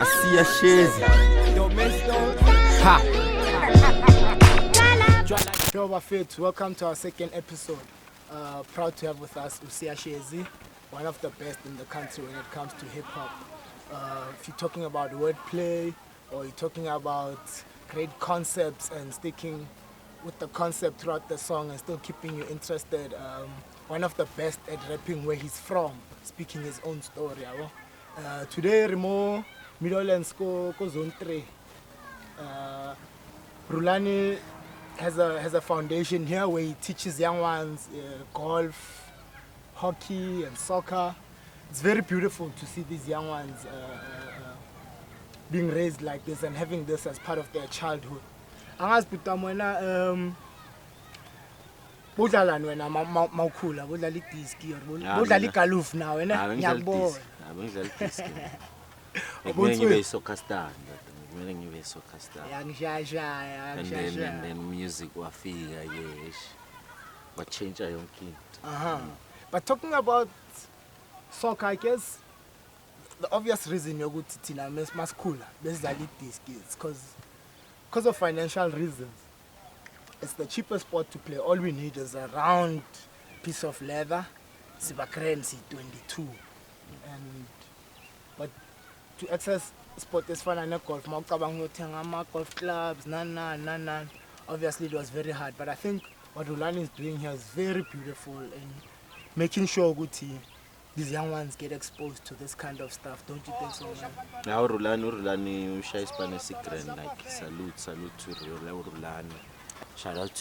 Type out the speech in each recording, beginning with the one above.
see a Shezi. Ha! Yo, Bafet, welcome to our second episode. Proud to have with us Shezi, one of the best in the country when it comes to hip hop. If you're talking about wordplay or you're talking about great concepts and sticking with the concept throughout the song and still keeping you interested, one of the best at rapping where he's from, speaking his own story. Today, Remo Midlands ko Zone 3. Rulani has a foundation here where he teaches young ones golf, hockey and soccer. It's very beautiful to see these young ones being raised like this and having this as part of their childhood. Angazi putamwena bodlalani wena mawukhula bodlala idiski bodlala igaluf na wena ngiyakubona Abengidlala idiski. Kumele ngibe soccer star. Kumele ngibe soccer star. Yangishaya And then music wafika yes. But change yonke into. But talking about soccer, I guess the obvious reason you're good to Tina Maskula, besidlala idiski is because of financial reasons. It's the cheapest sport to play. All we need is a round piece of leather, Sibakren C22. But to access sport is fun and golf. Golf clubs, none. Obviously it was very hard. But I think what Rulani is doing here is very beautiful and making sure these young ones get exposed to this kind of stuff. Don't you think so, man? Now Rulani Usha Spanish secret, like salute to Rulani. Shout out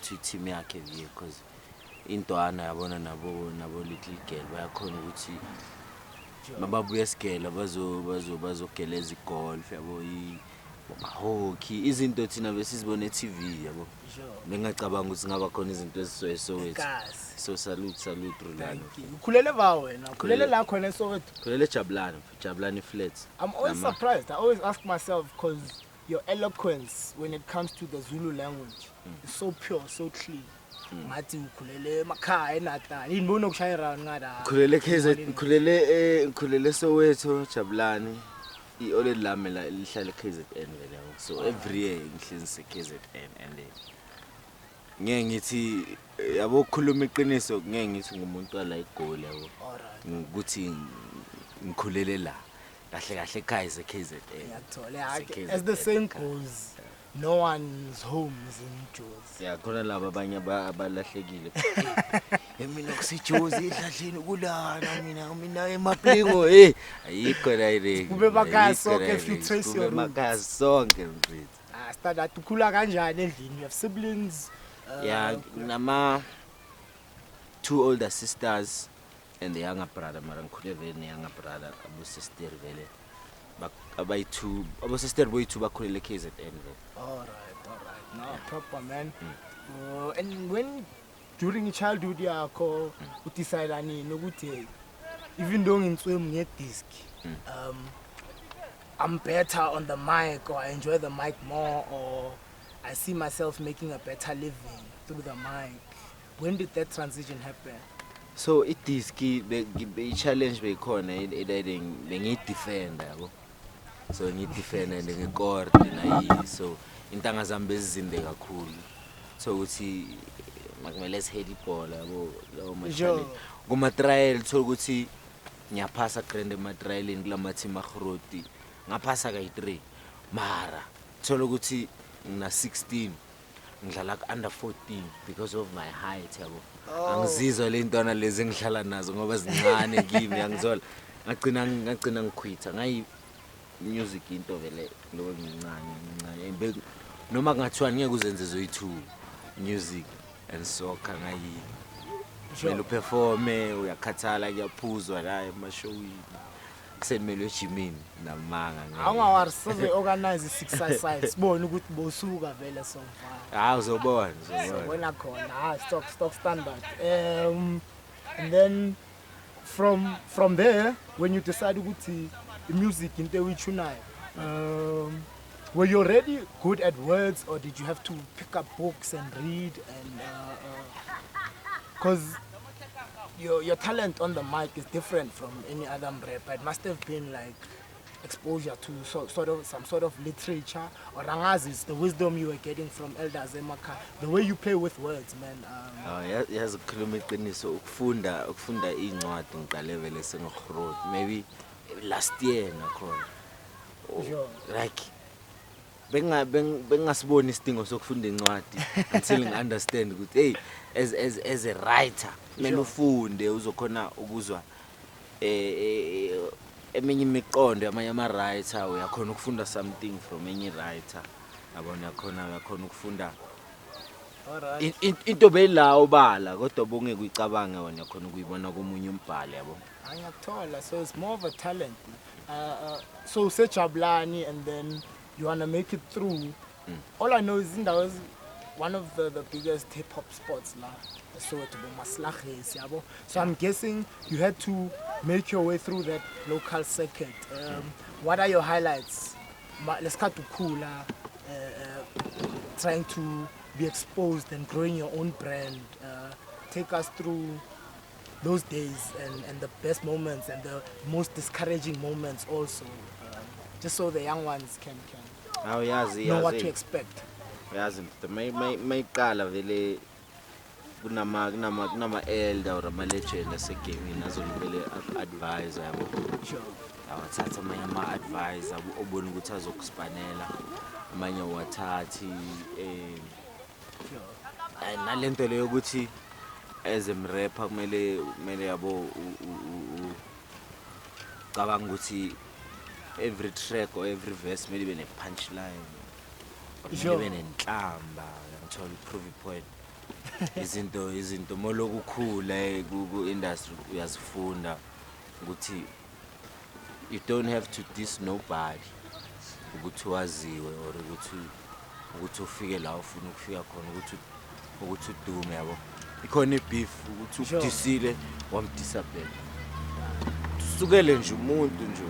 to team yakhe because into ana yabona nabo little girl bayakhona ukuthi mababuye scale bazogeleza igolf yabo hockey izinto thina besizibona eTV yabo ngingacabanga ukuthi ngaba khona izinto ezisowethu so salute Rulani. Ukhulele ba wena ukhulele la khona eSoweto khulele Jabulani flats. I'm always surprised. I always ask myself because your eloquence when it comes to the Zulu language is so pure, so clean. Mati ukhulele emakhaya eNatal. Yinibona ukushaya around ngada. Khulele Soweto Jabulani. I already lamela lihlala KZN vele. So every year ngihlezi KZN and ngeke ngithi yabo khuluma iqiniso ngeke ngithi ngumuntu wala igoli yabo. Ukuthi ngikhulele la. Kahle ekhaya KZN. As the saying goes, no one's home is in Jozi. Yeah, khona laba abanye abalahlekile. Mina kuseJozi ehlahleni kulana mina emaplingo ayikho la ile. Kube bakaya sonke if you trace your roots. Bakaya sonke mfethu. Start ukhula kanjani endlini? You have siblings? Yeah, nama 2 older sisters and the younger brother. Mara ngikhule vele ne younger brother abo sister vele. Abo sister boyithu bakhulele KZN vele. All right. No, proper man. And when during childhood yakho udecide nini ukuthi even though ngitswemi ngedisk I'm better on the mic or I enjoy the mic more or I see myself making a better living through the mic. When did that transition happen? So idiski the challenge bekhona bengidefend yabo. So ngidefend and ngicord nayi so intanga zami bezizinde kakhulu. So uthi makumele sihead ibhola yabo lawo machallenge. Kuma trial thola ukuthi ngiyaphasa grand ematrialini kulama team aGroti. Ngaphasa kayi3 mara thola ukuthi ngina 16 ngidlala under 14 because of my height yabo. Angizizwa le ntwana lezi engihlala nazo ngoba zincane kimi yangizola ngagcina ngiquita ngayi music into vele lo ngincane noma kungathiwa ngeke uzenze zoyi2 music and soccer ngayi vele uperforme uyakhathala kuyaphuzwa la emashowini kusemelo ejimini namanga awungawarisewe organize 6 sibone ukuthi bosuka vele so far uzobona wena khona stock standard and then from there when you decide ukuthi music into ewichunayo were you already good at words or did you have to pick up books and read and because your talent on the mic is different from any other rapper. It must have been like exposure to some sort of literature, or angazi is the wisdom you were getting from elders emakhaya, the way you play with words, man. Yazi ukukhuluma iqiniso ukufunda incwadi ngiqale vele sengigrowth maybe last year nakhona. Sure. Like bengasiboni isidingo sokufunda incwadi until ngi-understand ukuthi hey as a writer kumele ufunde uzokhona ukuzwa eminye imiqondo yamanye ama-writer uyakhona ukufunda something from enye writer yabona uyakhona ukufunda into beyilawo ubala kodwa bongeke uyicabange wena uyakhona ukuyibona komunye umbhali yabo. Ngiyakuthola, so it's more of a talent. So sejabulani and then you want to make it through. All I know is Indawo is one of the biggest hip hop spots now. So I'm guessing you had to make your way through that local circuit. What are your highlights? Let's cut to Kula, trying to be exposed and growing your own brand. Take us through those days and the best moments and the most discouraging moments also, just so the young ones can know what to expect. Mayiqala vele kunama elder or ama legend asegaming azolibele advisor yabo. Sure. Awathatha amanye ama advisor obona ukuthi azokuspanela amanye wathathi nalento leyo ukuthi as a rapper kumele yabo cabanga ukuthi every track or every verse maybe ibe ne punchline. Sure. Ibe nenhlamba ngithola prove point. Izinto moloku khula ku industry uyazifunda ukuthi you don't have to diss nobody ukuthi waziwe or ukuthi ufike la ufuna ukufika khona ukuthi udume yabo. Ikhona ibeef ukuthi ukudisile wamdisabela. Usukele nje umuntu nje.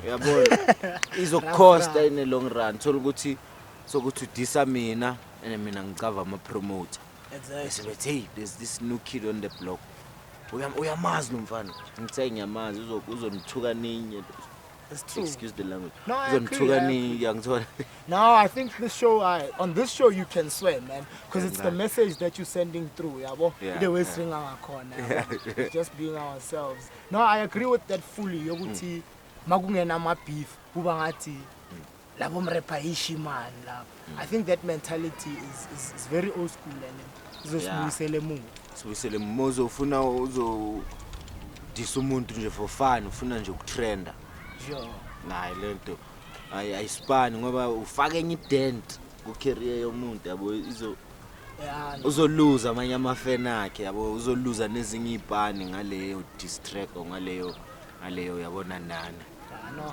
Uyabona izokhosta in the long run thola ukuthi sokuthi udisa mina and mina ngicava ama promoter. Exactly. Hey, there's this new kid on the block. Uyamazi lo mfana. Ngithe ngiyamazi uzonithuka ninye. It's true. Excuse the language. No, I agree. No, I think this show, on this show you can swear, man, because it's the message that you're sending through, yabo. The way swing our corner, just being ourselves. No, I agree with that fully. Yokuthi makungena ma beef, kuba ngathi labo mrepa ishi man labo. I think that mentality is very old school and uzosibuyisele emuva. Sibuyisele emuva ufuna disa umuntu nje for fun, ufuna nje ukutrenda. Sure. Nayi lento ayispani ngoba ufaka enye dent ku career yomuntu yabo uzoluza amanye amafan akhe yabo uzoluza nezinye ipani ngaleyo distract ngaleyo yabona nana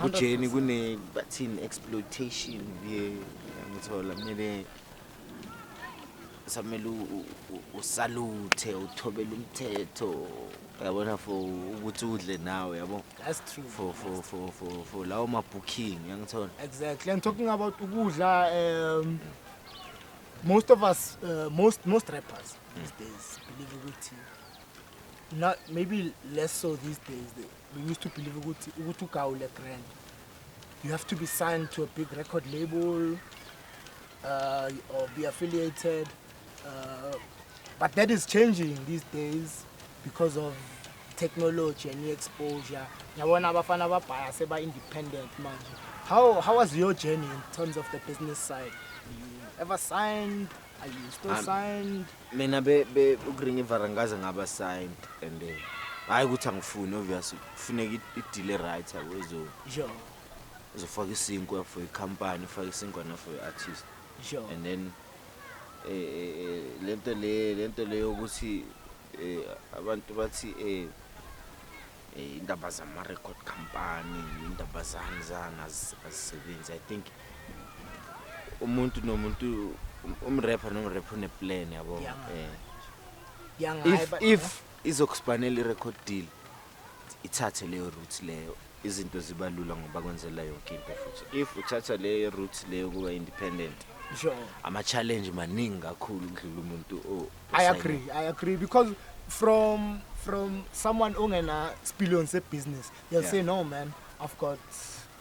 ujeni kune bathini exploitation ngithola kumele samele usalute uthobela umthetho yabona for ukuthi udle nawe yabo. That's true. For lawo ma booking ngiyangithola. Exactly. And talking about ukudla, most of us, most rappers these days believe ukuthi, not maybe less so these days. We used to believe ukuthi ugawule grand. You have to be signed to a big record label or be affiliated. But that is changing these days because of technology and exposure. Yabona abafana ababhaya seba independent manje. How was your journey in terms of the business side? You ever signed? Are you still signed? Mina ukringi varangaza ngaba signed and hayi ukuthi angifuni obviously kufuneka i-deal right yabo Sure. uzofaka isinkwa for i-company ufaka isinkwa na for i-artist. Sure. And then lento le ukuthi abantu bathi indaba zama record company indaba zana azisebenzi. I think umuntu nomuntu umrapper nomrapper une plan yabo. If izokuspanela i-record deal ithathe leyo route leyo izinto zibalula ngoba kwenzela yonke into futhi. If uthatha leyo route leyo kuba independent, sure, ama challenge maningi kakhulu ukudlula umuntu I agree because from someone ongena spillions of business, they'll say no man, I've got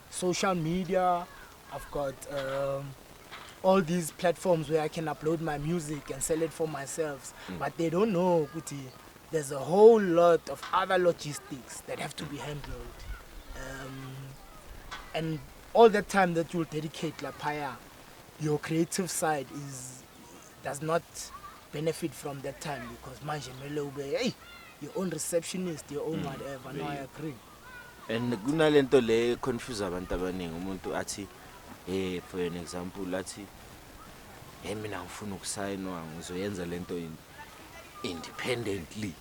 social media, I've got all these platforms where I can upload my music and sell it for myself. But they don't know, Kuti, there's a whole lot of other logistics that have to be handled. And all that time that you'll dedicate Lapaya, your creative side does not benefit from that time because manje mele ube, hey, your own receptionist, your own whatever. No, I agree. And kunalento le confuse abantu abaningi umuntu athi for an example athi mina ngifuna ukusayinwa ngizoyenza lento independently.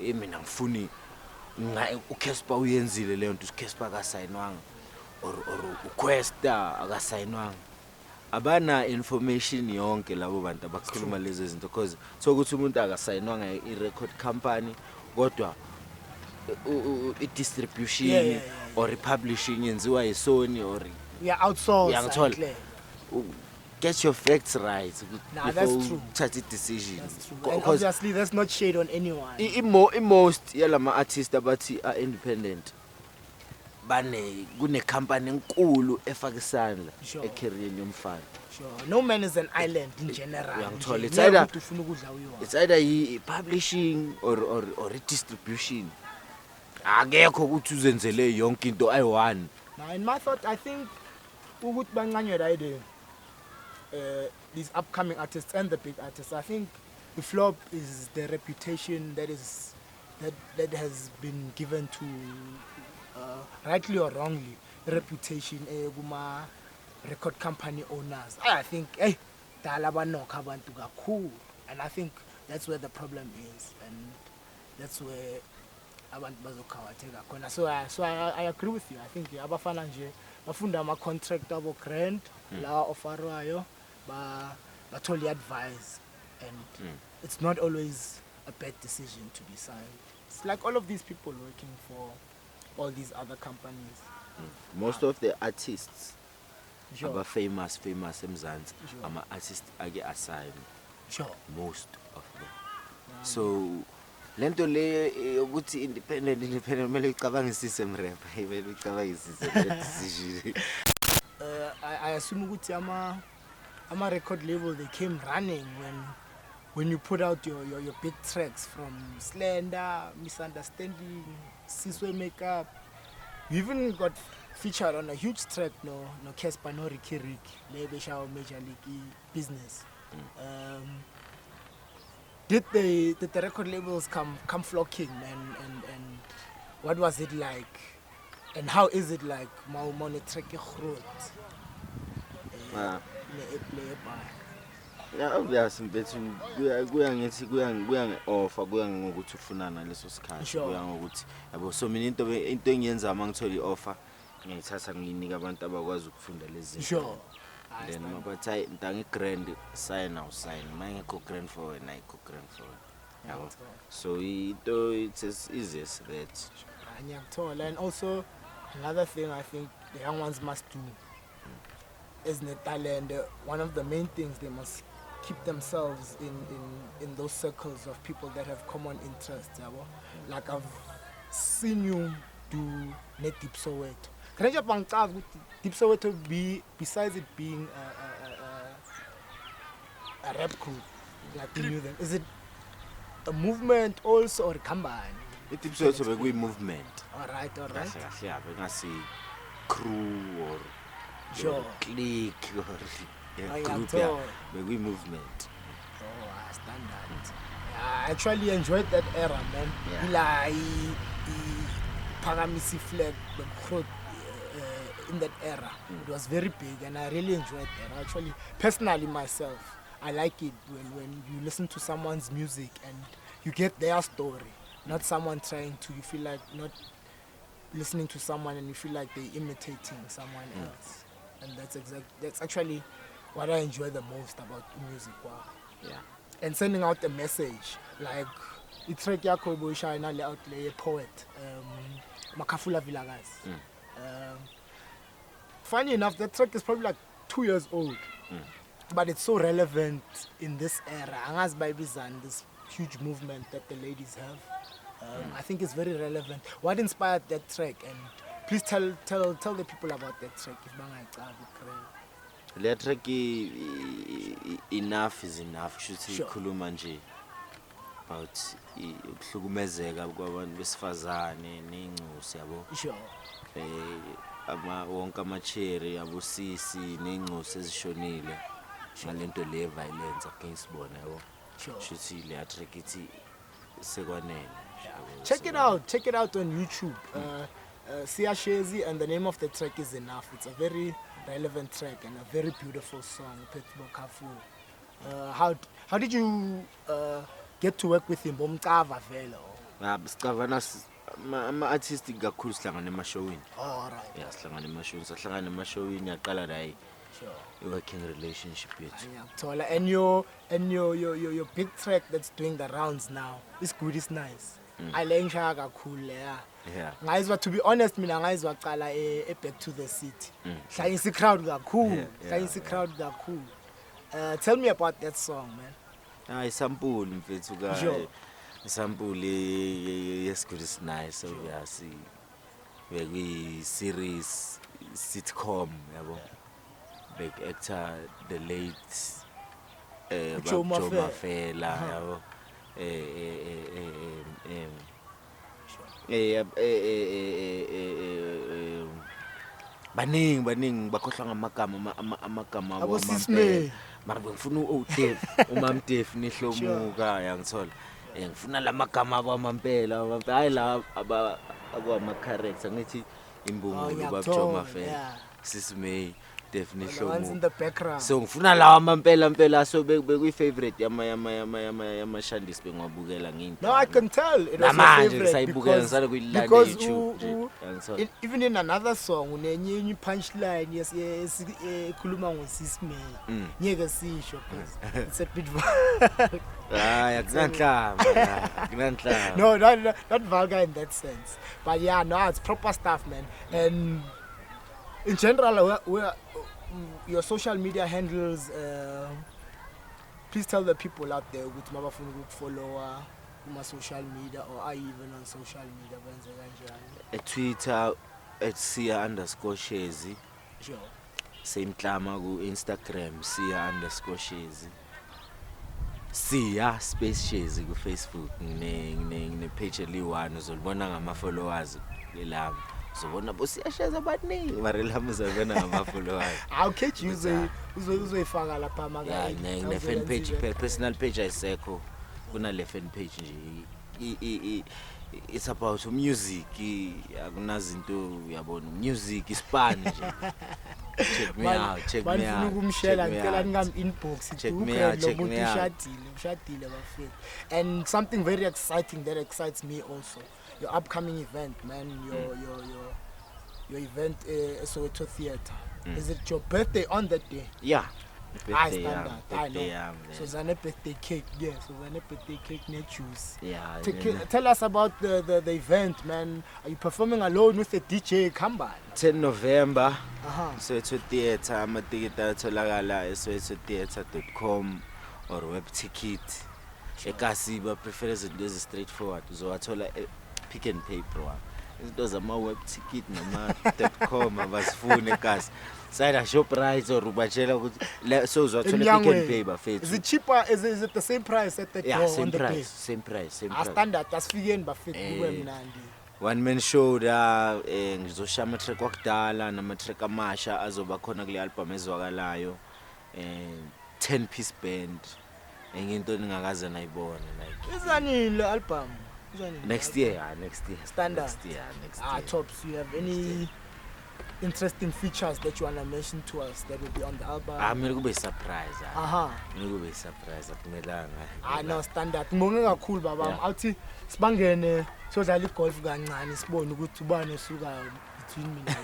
Mina ngifuni uCasper uyenzile leyo nto uCasper akasayinwanga or uQuesta akasayinwanga. Abana information yonke labo bantu abakhuluma lezi zinto because so ukuthi umuntu akasayinwanga i-record company kodwa i-distribution or i-publishing yenziwa yi-Sony or outsourced. Get your facts right Nah, that's true. Take a decision. That's true. And obviously, that's not shade on anyone. Most yalama artists abathi are independent kune company enkulu efaka isandla ecareer yomfana. Sure. No man is an island in general. It's either publishing or distribution. Akekho ukuthi uzenzele yonke into ayi-one. Now in my thought, I think ukuthi banganywe idea. These upcoming artists and the big artists, I think the flop is the reputation that has been given to rightly or wrongly, the reputation kuma record company owners. I think cool, and I think that's where the problem is, and that's where abantu bazokawateka khona. So I agree with you. I think abafana nje bafunda ama contract abo grand la offerwayo batholi advice, and it's not always a bad decision to be signed. It's like all of these people working for all these other companies. Most of the artists are famous eMzansi. Ama artists ake assigned. Sure. Most of them. So lento le ukuthi independent mele ucabangisise mrap. Mele ucabangisise decision. I assume ukuthi ama record label, they came running when you put out your big tracks from Slender, Misunderstanding, Siswe Makeup. You even got featured on a huge track, no Casper, no Ricky Rick, Lebe Show, Major League Business. Did the record labels come flocking, and what was it like, and how is it like? Yeah, obviously bethu kuya ngithi kuya offer kuya ngokuthi ufunana leso sikhathi kuya ngokuthi yabo so mina into engiyenza mangithola ioffer ngiyithatha ngiyinika abantu abakwazi ukufunda lezi zinto. Then mabathi ntangi grand sign mangekho grand for wena ayikho grand for wena yabo so it's as easy as that. Ngiyakuthola. And also another thing I think the young ones must do is the talent. One of the main things, they must keep themselves in those circles of people that have common interests. Like I've seen you do Deep Soweto. Can I just ask, Deep Soweto besides it being a rap group, like you knew them, is it a movement also or a company? Deep Soweto is a movement. All right. Yeah, we can see crew or clique or group, we movement. Oh, I understand that. I actually enjoyed that era, man. Yeah. Pagamisi flag in that era. It was very big, and I really enjoyed that. Actually, personally myself, I like it when you listen to someone's music and you get their story, not someone trying to. You feel like not listening to someone and you feel like they're imitating someone else. And that's actually what I enjoy the most about music. Wow. Yeah. And sending out a message, like itrack yakho boyishayina le out le poet Makafula Villa guys. Funny enough, that track is probably like 2 years old. But it's so relevant in this era. Angazi bayibizani, this huge movement that the ladies have. I think it's very relevant. What inspired that track? And please tell the people about that track. If Le track enough is enough. Shuthi Sure. ikhuluma nje about ukuhlukumezeka kwabantu besifazane nencusi yabo. sure. Wonke amacheri abusisi nencusi ezishonile ngalento le violence against bona yabo. Sure. Shuthi le track ithi sekwanele. Check it out on YouTube. Shezi, and the name of the track is Enough. It's a very relevant track and a very beautiful song. How did you get to work with him? Bomcava velo. Sicavana ama-artistic kakhulu sihlangana emashowini. All right. Yeah, sihlangana emashowini. Sihlangana emashowini yaqala naye Sure. i-working relationship yethu. Tola, and your big track that's doing the rounds now. It's good, it's nice. I like Shaka cool, yeah. Yeah. Ngayizwa, to be honest, mina ngayizwa qala back to the city. Hlanyisa crowd kakhulu. Hlanyisa crowd kakhulu. Tell me about that song, man. Isampuli mfethu ka. Sure. Isampuli yes good is nice. So yeah, see. We series sitcom yabo. Big actor the late Joe Mafela yabo. Baning bakhohlwa amagama Abosisme. mara ngifuna uDave umam Dave nihlomuka yangithola ngifuna lamagama abamampela hayi la akwama character ngithi imbungulu babuJoe Mafela Sisme definitely The ones in the background. so ngifuna lawa mampela so bekuyi favorite yama shandis bengwabukela nginto No, I can tell it was your namanje favorite ngisayibukela because, ngisale kuyilanda because YouTube nje even in another song unenye punchline ekhuluma ngosisme ngeke sisho because it's a bit hayi akunanhlamba no, not vulgar in that sense, but yeah, no, it's proper stuff, man. And in general, where your social media handles, please tell the people out there ukuthi mabafuna ukufollowa kuma social media, or are you even on social media benze kanjani? Twitter @sia_shezi Sure. same klama ku Instagram sia_shezi Sia space Shezi ku Facebook ngine page eli1 uzolibona ngama followers lelami uzobona boSia Shezi abaningi mara lami uzobona ngama followers I'll catch you uzoyifaka lapha maka yeah ne fan page personal page ayisekho kuna le fan page nje it's about music akunazinto uyabona music ispan nje check me out Banifuna ukumshela ngicela ngam inbox Check me out. ushadile bafethu. And something very exciting that excites me also, your upcoming event, man. Your event Soweto Theatre. Is it your birthday on that day? yeah I birthday stand that. I know. yami, So zane birthday cake, yeah. So zane birthday cake ne juice. yeah Tell us about the event, man. Are you performing alone with a DJ? Come on. 10 November So Soweto Theatre amatikiti atholakala soweto-theatre.com or web ticket ekasiba prefer izinto ezi straightforward uzowathola Pick n Pay Pro izinto zama web ticket nama .com abasifune kasi side Shoprite or ubachela ukuthi so uzowathola Pick n Pay bafethu. Is it cheaper? Is it the same price at the Yeah, door same on the price, day? same price. Standard asifikeni bafethu kube mnandi. One man show la ngizoshaya ama track wakudala nama track amasha azoba khona kule album ezwakalayo 10-piece band engento ningakaze nayibona like Izani le album? next year Standard. next year Tops. You have any interesting features that you wanna mention to us that will be on the album? mina kube surprise mina kube surprise akumelanga No, standard. Ngibonge kakhulu baba. Yeah. Awuthi sibangene sodlala igolf kancane sibone ukuthi ubani osukayo between mina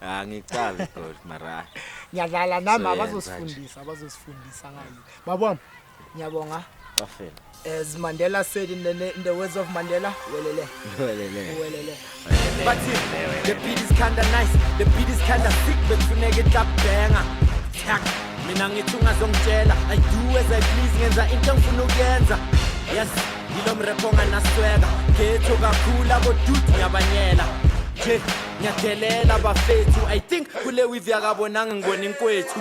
nawe. ngicala golf mara Ngiyadlala nami So, abazosifundisa ngayo. Babona, ngiyabonga. bafela As Mandela said in the words of Mandela, welele. But the beat is kinda nice, the beat is kinda sick, but funeke clap banger. Mina ngithunga zongitshela, I do as I please, ngenza into engifuna ukuyenza. Yes, yilo mrepo nganasweka getho kakhulu aboduthi ngiyabanyela nje ngiyadelela bafethu I think kule weave yakabonanga ngibona inkwethu